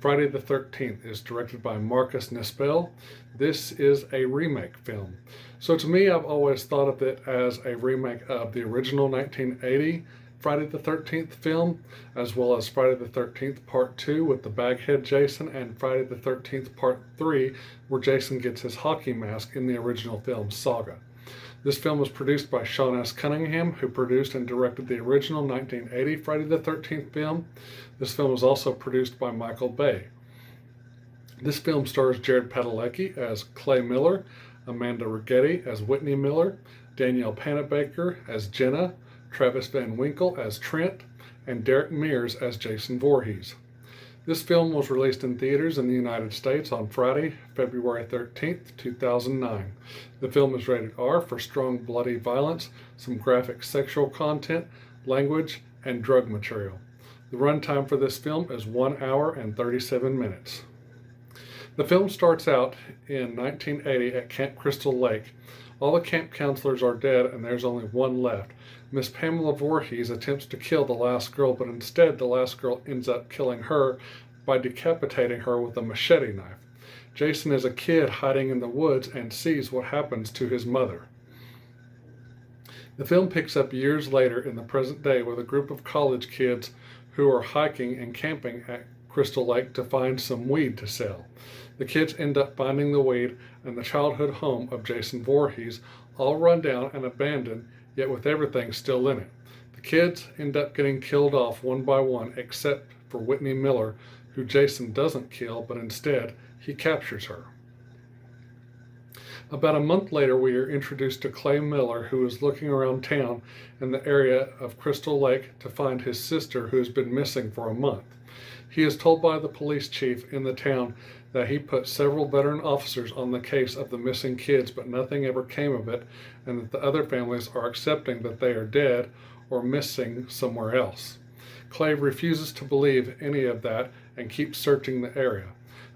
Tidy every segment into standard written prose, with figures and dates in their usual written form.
Friday the 13th is directed by Marcus Nispel. This is a remake film. So to me, I've always thought of it as a remake of the original 1980 Friday the 13th film, as well as Friday the 13th Part 2 with the Baghead Jason, and Friday the 13th Part 3 where Jason gets his hockey mask in the original film Saga. This film was produced by Sean S. Cunningham, who produced and directed the original 1980 Friday the 13th film. This film was also produced by Michael Bay. This film stars Jared Padalecki as Clay Miller, Amanda Rigetti as Whitney Miller, Danielle Panabaker as Jenna, Travis Van Winkle as Trent, and Derek Mears as Jason Voorhees. This film was released in theaters in the United States on Friday, February 13th, 2009. The film is rated R for strong bloody violence, some graphic sexual content, language, and drug material. The runtime for this film is 1 hour and 37 minutes. The film starts out in 1980 at Camp Crystal Lake. All the camp counselors are dead and there's only one left. Miss Pamela Voorhees attempts to kill the last girl, but instead the last girl ends up killing her by decapitating her with a machete knife. Jason is a kid hiding in the woods and sees what happens to his mother. The film picks up years later in the present day with a group of college kids who are hiking and camping at Crystal Lake to find some weed to sell. The kids end up finding the weed and the childhood home of Jason Voorhees, all run down and abandoned, yet with everything still in it. The kids end up getting killed off one by one except for Whitney Miller, who Jason doesn't kill, but instead he captures her. About a month later, we are introduced to Clay Miller, who is looking around town in the area of Crystal Lake to find his sister, who has been missing for a month. He is told by the police chief in the town that he put several veteran officers on the case of the missing kids, but nothing ever came of it, and that the other families are accepting that they are dead or missing somewhere else. Clay refuses to believe any of that and keeps searching the area.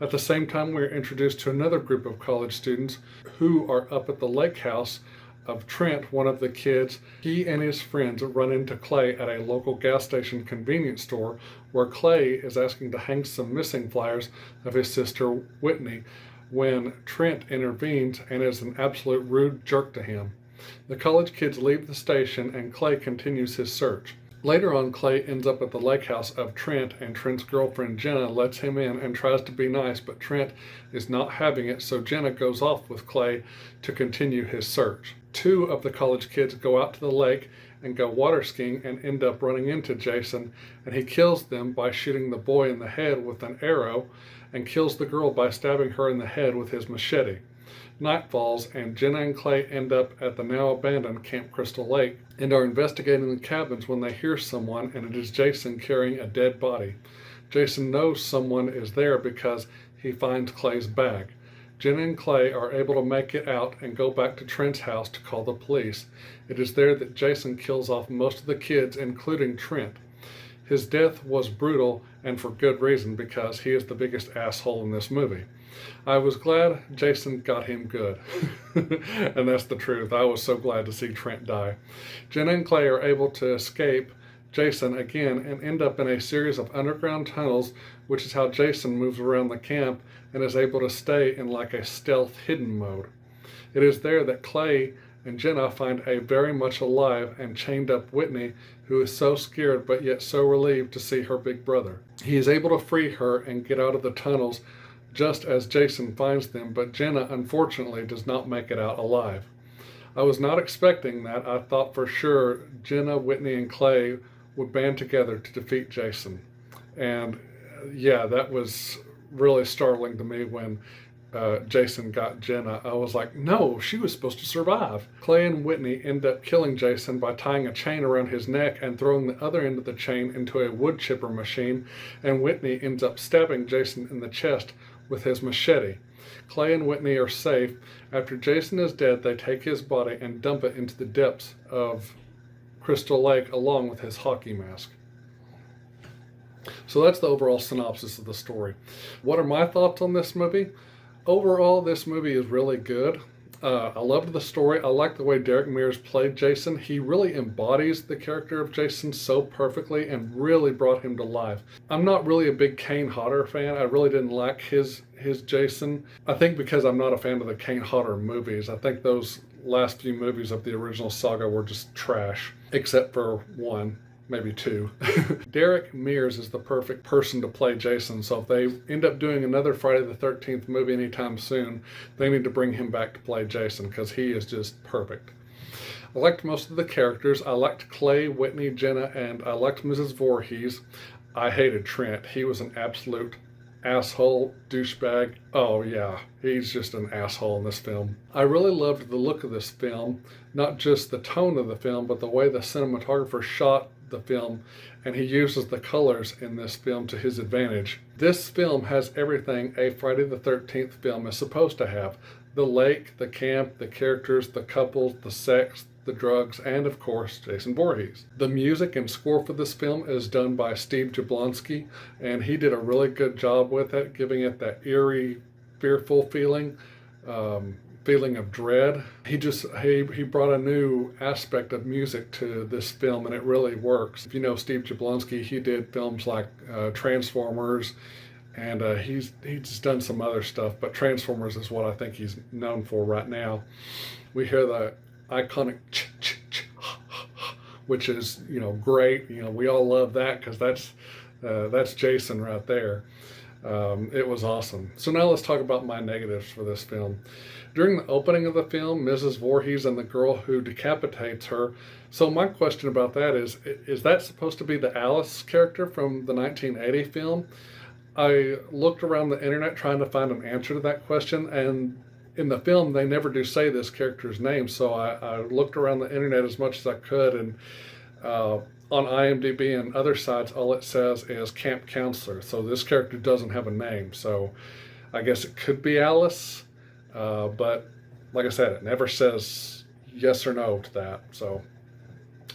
At the same time, we are introduced to another group of college students who are up at the lake house of Trent, one of the kids. He and his friends run into Clay at a local gas station convenience store where Clay is asking to hang some missing flyers of his sister Whitney when Trent intervenes and is an absolute rude jerk to him. The college kids leave the station and Clay continues his search. Later on, Clay ends up at the lake house of Trent, and Trent's girlfriend Jenna lets him in and tries to be nice, but Trent is not having it, so Jenna goes off with Clay to continue his search. Two of the college kids go out to the lake and go water skiing and end up running into Jason, and he kills them by shooting the boy in the head with an arrow and kills the girl by stabbing her in the head with his machete. Night falls, and Jenna and Clay end up at the now abandoned Camp Crystal Lake and are investigating the cabins when they hear someone, and it is Jason carrying a dead body. Jason knows someone is there because he finds Clay's bag. Jenna and Clay are able to make it out and go back to Trent's house to call the police. It is there that Jason kills off most of the kids, including Trent. His death was brutal, and for good reason, because he is the biggest asshole in this movie. I was glad Jason got him good. And that's the truth. I was so glad to see Trent die. Jenna and Clay are able to escape Jason again and end up in a series of underground tunnels, which is how Jason moves around the camp and is able to stay in like a stealth hidden mode. It is there that Clay and Jenna find a very much alive and chained up Whitney, who is so scared but yet so relieved to see her big brother. He is able to free her and get out of the tunnels just as Jason finds them, but Jenna unfortunately does not make it out alive. I was not expecting that. I thought for sure Jenna, Whitney, and Clay would band together to defeat Jason. And yeah, that was really startling to me when Jason got Jenna. I was like, no, she was supposed to survive. Clay and Whitney end up killing Jason by tying a chain around his neck and throwing the other end of the chain into a wood chipper machine, and Whitney ends up stabbing Jason in the chest with his machete. Clay and Whitney are safe. After Jason is dead, they take his body and dump it into the depths of Crystal Lake along with his hockey mask. So that's the overall synopsis of the story. What are my thoughts on this movie? Overall, this movie is really good. I loved the story. I like the way Derek Mears played Jason. He really embodies the character of Jason so perfectly and really brought him to life. I'm not really a big Kane Hodder fan. I really didn't like his Jason. I think because I'm not a fan of the Kane Hodder movies. I think those last few movies of the original saga were just trash, except for one, maybe two. Derek Mears is the perfect person to play Jason, so if they end up doing another Friday the 13th movie anytime soon, they need to bring him back to play Jason because he is just perfect. I liked most of the characters. I liked Clay, Whitney, Jenna, and I liked Mrs. Voorhees. I hated Trent. He was an absolute asshole, douchebag. Oh yeah, he's just an asshole in this film. I really loved the look of this film, not just the tone of the film, but the way the cinematographer shot the film, and he uses the colors in this film to his advantage. This film has everything a Friday the 13th film is supposed to have. The lake, the camp, the characters, the couples, the sex, the drugs, and of course, Jason Voorhees. The music and score for this film is done by Steve Jablonsky, and he did a really good job with it, giving it that eerie, fearful feeling of dread. He brought a new aspect of music to this film, and it really works. If you know Steve Jablonsky, he did films like Transformers, and he's done some other stuff, but Transformers is what I think he's known for right now. We hear the iconic which is, great. We all love that because that's Jason right there. It was awesome. So now let's talk about my negatives for this film. During the opening of the film, Mrs. Voorhees and the girl who decapitates her. So my question about that is that supposed to be the Alice character from the 1980 film? I looked around the internet trying to find an answer to that question, and in the film they never do say this character's name, so I looked around the internet as much as I could, and on IMDb and other sites all it says is camp counselor, so this character doesn't have a name. So I guess it could be Alice, but like I said, it never says yes or no to that, so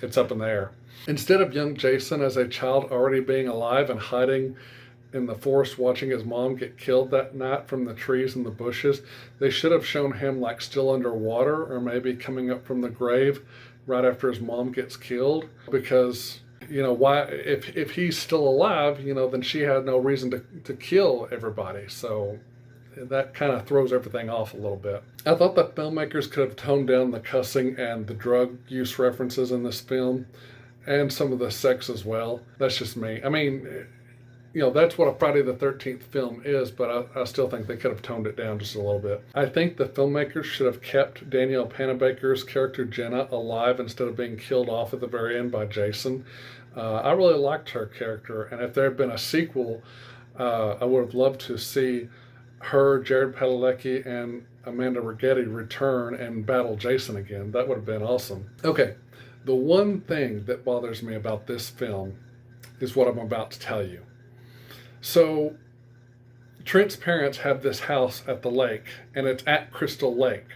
it's up in the air. Instead of young Jason as a child already being alive and hiding in the forest watching his mom get killed that night from the trees and the bushes, they should have shown him like still underwater, or maybe coming up from the grave right after his mom gets killed, because why, if he's still alive, then she had no reason to kill everybody. So that kind of throws everything off a little bit. I thought the filmmakers could have toned down the cussing and the drug use references in this film, and some of the sex as well. That's just me. I mean, that's what a Friday the 13th film is, but I still think they could have toned it down just a little bit. I think the filmmakers should have kept Danielle Panabaker's character Jenna alive instead of being killed off at the very end by Jason. I really liked her character, and if there had been a sequel, I would have loved to see her, Jared Padalecki, and Amanda Rigetti return and battle Jason again. That would have been awesome. Okay, the one thing that bothers me about this film is what I'm about to tell you. So Trent's parents have this house at the lake, and it's at Crystal Lake.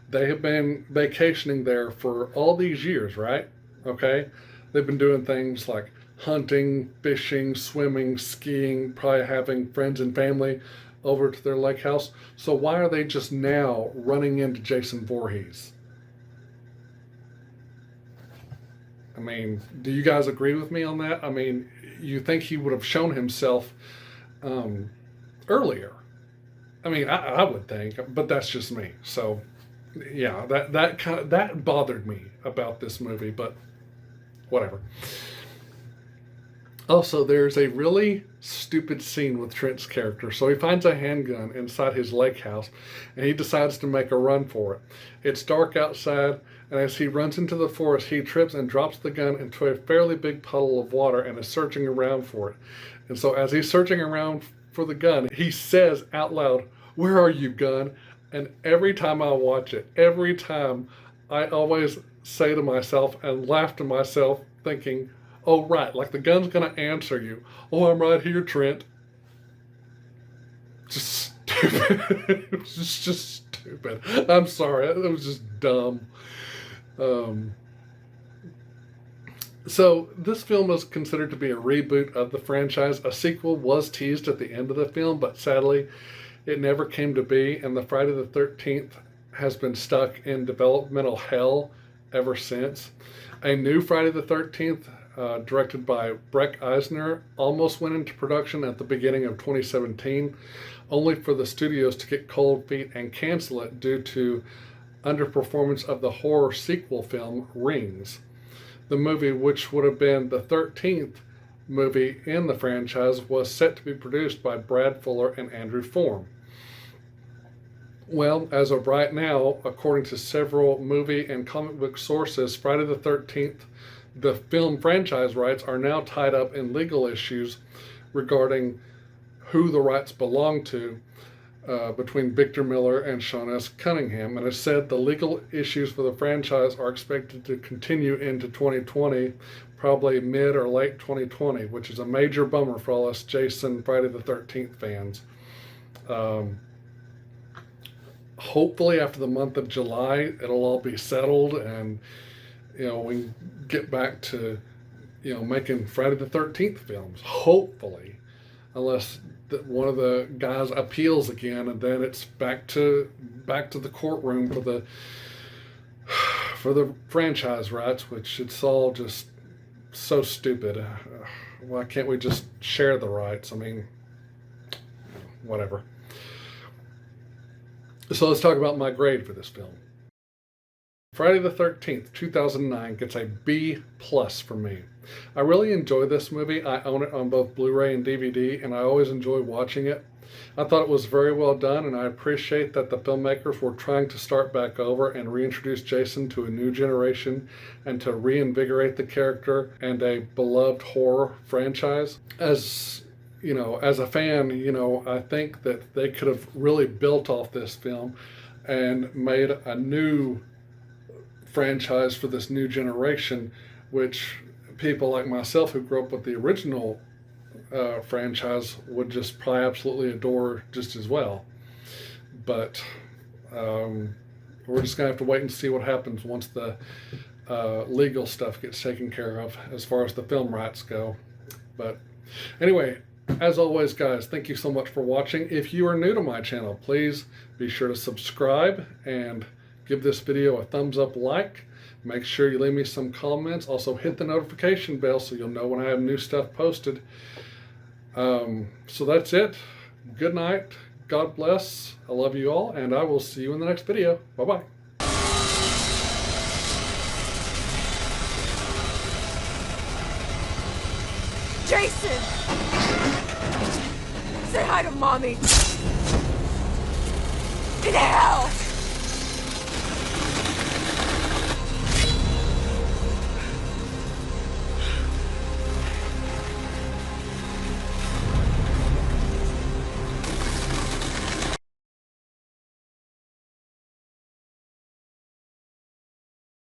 They have been vacationing there for all these years, right? Okay? They've been doing things like hunting, fishing, swimming, skiing, probably having friends and family over to their lake house. So why are they just now running into Jason Voorhees? I mean, do you guys agree with me on that? I mean, you think he would have shown himself earlier. I mean, I would think, but that's just me. So, yeah, that bothered me about this movie, but whatever. Also, there's a really stupid scene with Trent's character. So he finds a handgun inside his lake house, and he decides to make a run for it. It's dark outside, and as he runs into the forest, he trips and drops the gun into a fairly big puddle of water and is searching around for it. And so as he's searching around for the gun, he says out loud, "Where are you, gun?" And every time I watch it, every time I always say to myself and laugh to myself thinking, oh, right, like the gun's going to answer you. Oh, I'm right here, Trent. Just stupid. It was just stupid. I'm sorry. It was just dumb. So this film is considered to be a reboot of the franchise. A sequel was teased at the end of the film, but sadly, it never came to be, and the Friday the 13th has been stuck in developmental hell ever since. A new Friday the 13th, directed by Breck Eisner, almost went into production at the beginning of 2017, only for the studios to get cold feet and cancel it due to underperformance of the horror sequel film Rings. The movie, which would have been the 13th movie in the franchise, was set to be produced by Brad Fuller and Andrew Form. Well, as of right now, according to several movie and comic book sources, Friday the 13th, the film franchise rights are now tied up in legal issues regarding who the rights belong to between Victor Miller and Sean S. Cunningham. And it said the legal issues for the franchise are expected to continue into 2020, probably mid or late 2020, which is a major bummer for all us Jason Friday the 13th fans. Hopefully after the month of July, it'll all be settled and, we can get back to, making Friday the 13th films. Hopefully, unless one of the guys appeals again, and then it's back to the courtroom for the franchise rights, which it's all just so stupid. Why can't we just share the rights? I mean, whatever. So let's talk about my grade for this film. Friday the 13th, 2009 gets a B+ for me. I really enjoy this movie. I own it on both Blu-ray and DVD, and I always enjoy watching it. I thought it was very well done, and I appreciate that the filmmakers were trying to start back over and reintroduce Jason to a new generation and to reinvigorate the character and a beloved horror franchise. As a fan, I think that they could have really built off this film and made a new franchise for this new generation, which people like myself who grew up with the original franchise would just probably absolutely adore just as well. But we're just gonna have to wait and see what happens once the legal stuff gets taken care of as far as the film rights go. But anyway, as always, guys, thank you so much for watching. If you are new to my channel, please be sure to subscribe and give this video a thumbs up like. Make sure you leave me some comments. Also hit the notification bell so you'll know when I have new stuff posted. So that's it. Good night. God bless. I love you all, and I will see you in the next video. Bye-bye. Jason! Say hi to Mommy!